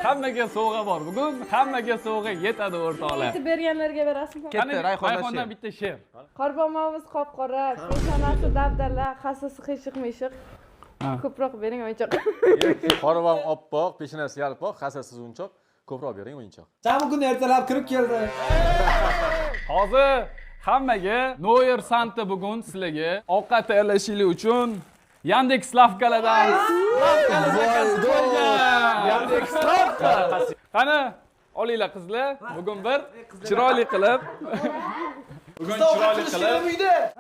Hammaga sovg'a bor. Bugun hammaga sovg'a yetadi o'rtoqlar. Aytib berganlarga berasizmi? Ketdi, Rayhondan bitta she'r. Qorbomog'imiz qop-qora, peshonasi dabdala, hassasi qiyshiq-mishiq. Ko'proq bering o'yinchoq. Qorvom oppoq, peshonasi yalpoq, hassasi unchoq. Ko'proq bering o'yinchoq. Jami kun ertalab kirib keldi. Hozir hammaga Noyer Santa bugun sizlarga ovqat tayyorlashinglar uchun Yandex lavkalardan Yandex lavka. Qani, olinglar qizlar, bugun bir chiroyli qilib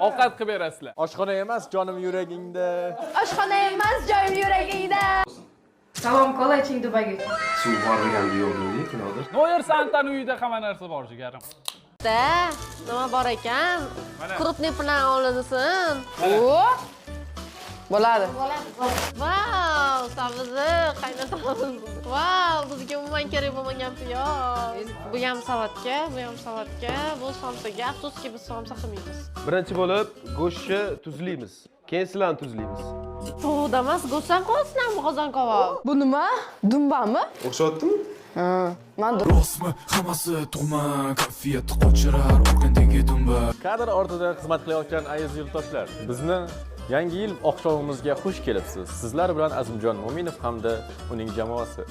ovqat qilib berasizlar. Oshxona emas, jonim yuragingda. Oshxona emas, joyim yuragingda. Salom qolaching Dubayga. Suv borganda yo'q dedi kinoda. Noyer Santaning uyida hamma narsa bor jigarim. Nima bor ekan? Krupniy bilan olinsin. O! Bo'ladi. Vau, savizi, qaynotamiz. Vau, bizga umuman kerak bo'lmagan piyoz. Bu ham salatga, bu somsaga. Afsuski biz somsa qilmaymiz. Birinchi bo'lib go'shtni tuzlaymiz. Keyin sizlarni tuzlaymiz. Tovuqda emas, go'shtdan qo'yasizlarmi qozon kabob? Bu nima? Dumbami? O'xshatdimi? Men Rostmi? Hammasi tug'ma, kayfiyat qochirar, o'rgandagi dumba. Kadr ortida xizmat qilayotgan aziz yurtdoshlar, bizni Yangi yil oqshomimizga xush kelibsiz. Sizlar bilan Azimjon Mo'minov hamda uning jamoasi.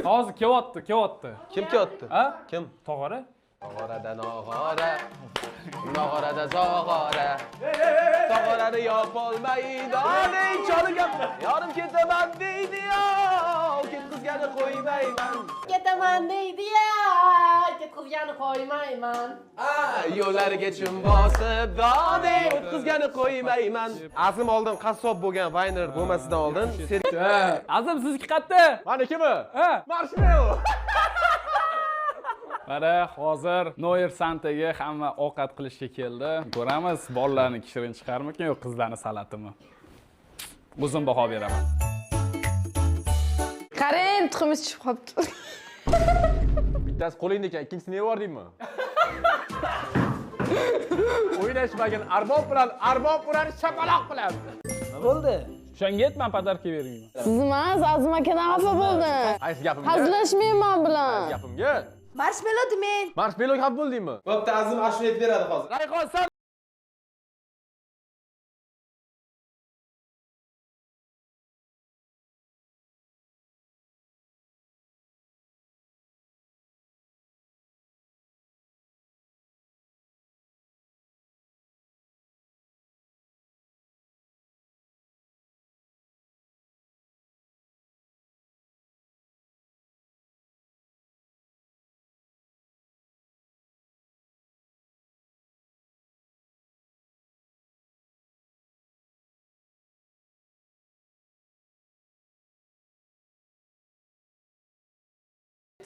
Hozir kelyapti. Kim kelyapti? Ha? Kim? Tog'ora? Tog'orada nog'ora, nog'orada zog'ora. Tog'orani yopolmaydi, oning choliga. Yorim ketaman deydi-yo, ketqizgani qo'ymayman. Ketaman deydi-ya, ketqizgani qo'ymayman. Yo'llariga chim bosib, dodey o'tkazgani qo'ymayman. Azim oldin qassob bo'lgan Vayner bo'lmasidan oldin Azim sizniki qayerda? Manikimi? Ha? Marshmallow. Mana hozir Noyer Santaga hamma ovqat qilishga keldi. Ko'ramiz, bolalarning shirin chiqarmikan yo'q qizlarning salatimi. O'zim baho beraman. qarang, tuxumimiz tushib qolibdi. Bittasi qo'lingda ekan, ikkinchisini yeb yordingmi? O'ynashmagin arbob bilan shapaloq bilan. Nima bo'ldi? O'shanga aytman podarka berayman. Siz emas, Azim aka xafa bo'ldi. Ayt gapimga. Hazillashmayman bilan. Gapimga. Marshmallow demang. Marshmallow xafa bo'ldingmi? bo'pti, Azim ashula aytib beradi hozir. Rayhon san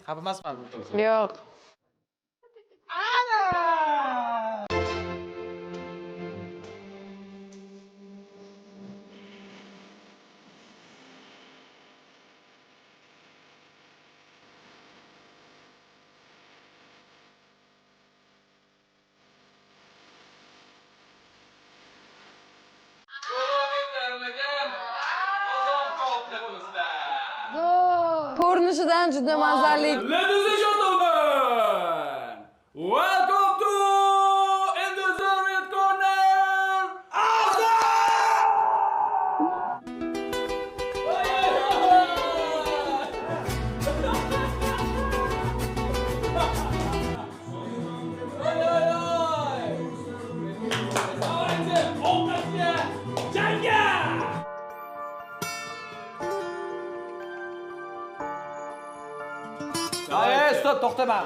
Xafa emasman. Yo'q. Ko'rinishidan juda mazali. Ladies and gentlemen, welcome to In the Soviet Corner. Stop, to'xtama.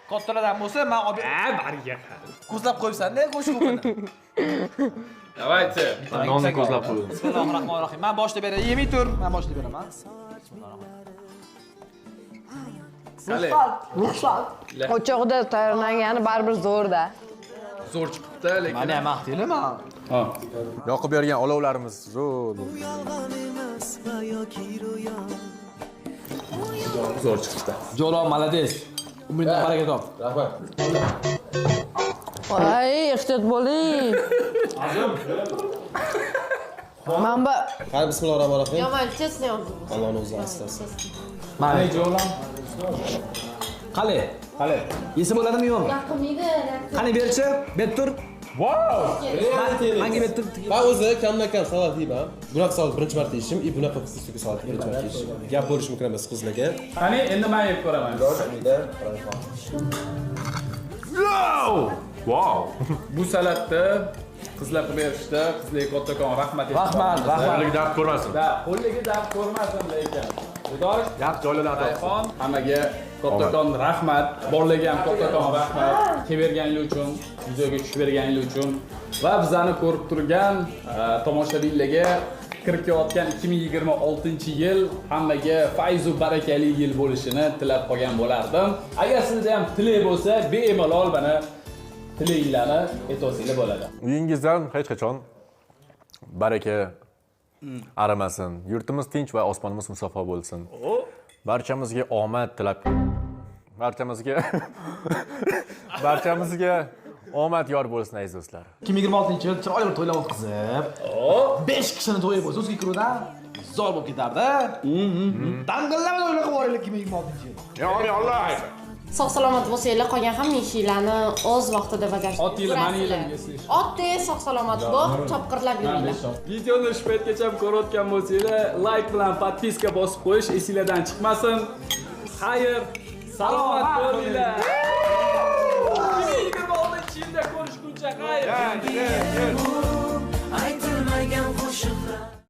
Kattalardan bo'lsa, men olib bariga qara. Ko'zlab qo'yibsan-da, qo'shib qo'yibsan. Давайте. Nonni ko'zlab qo'ydim. Bismillahirrohmanirrohim. Men boshlab beray. Yemay tur. Men boshlab beraman. Bismillahirrohmanirrohim. O'choqda tayyorlangani baribir zo'rda. Zo'r chiqibdi, lekin. Mana ham maqtayman. Ha. yoqib bergan olovlarimiz zo'r. Zo'r chiqibdi. Jo'lo, malades. Umringdan baraka top. Rahmat. Voy, ehtiyot bo'ling. Mana bu Qani bismillahirrohmanirrohim. Yomon, chestni oldim. Allohning o'zi asrasin. Mana jo'lam. Qale. Yesa bo'ladimi yo'qmi? Yoqmaydi. Qani berchi, bet tur. Menga bet tur. Ben o'zi kamdan-kam salat yeyman. Bunaqa salat birinchi marta yeyishim, bunaqa kusuga salat birinchi marta yeyishim. Gap bo'lishi mumkin emas qizlarga. Qani endi men yeb ko'raman. Wow! Bu salatni qizlar qilib berishdi. Qizlarga kattakon rahmat Rahmat. Qo'ligi dard ko'rmasin. Da, qo'liga dard ko'rmasin lekin. Xudosh, Yaxshi joylarda ato. Rayhon hammaga kattakon rahmat. Borlarga ham kattakon rahmat. Kelib berganingiz uchun, videoga tushib berganingiz uchun va bizani ko'rib turgan tomoshabinlarga kirib kelayotgan 2026-yil hammaga fayzu barakali yil bo'lishini tilab qolgan bo'lardim. Agar sizda ham tilak bo'lsa, bemalol mana tilaklarni aytsangiz bo'ladi. Uyingizdan hech qachon baraka arimasin. Yurtimiz tinch va osmonimiz musaffo bo'lsin. Barchamizga omad tilab barchamizga omad yor bo'lsin aziz do'stlar. 2026-yil chiroyli bir to'ylar o'tkazib, 5 kishini to'yi bo'lsa, o'zga kiruvdan zor bo'lib ketardi. Dang'illama to'ylar qilib yuboraylik 2026-yil. Ya Alloh. Sog' salomat bo'lsanglar, qolgan hamma ishinglarni o'z vaqtida bajarishni. Ot yili, mani yilimga siz. Otda sog' salomat bo'lib, chopqirlab yuringlar. Videoni shu paytgacha ko'rayotgan bo'lsanglar, like bilan podpiska bosib qo'yish esingizdan chiqmasin. Xayr, salomat bo'linglar. 2026-yilda ko'rishguncha xayr.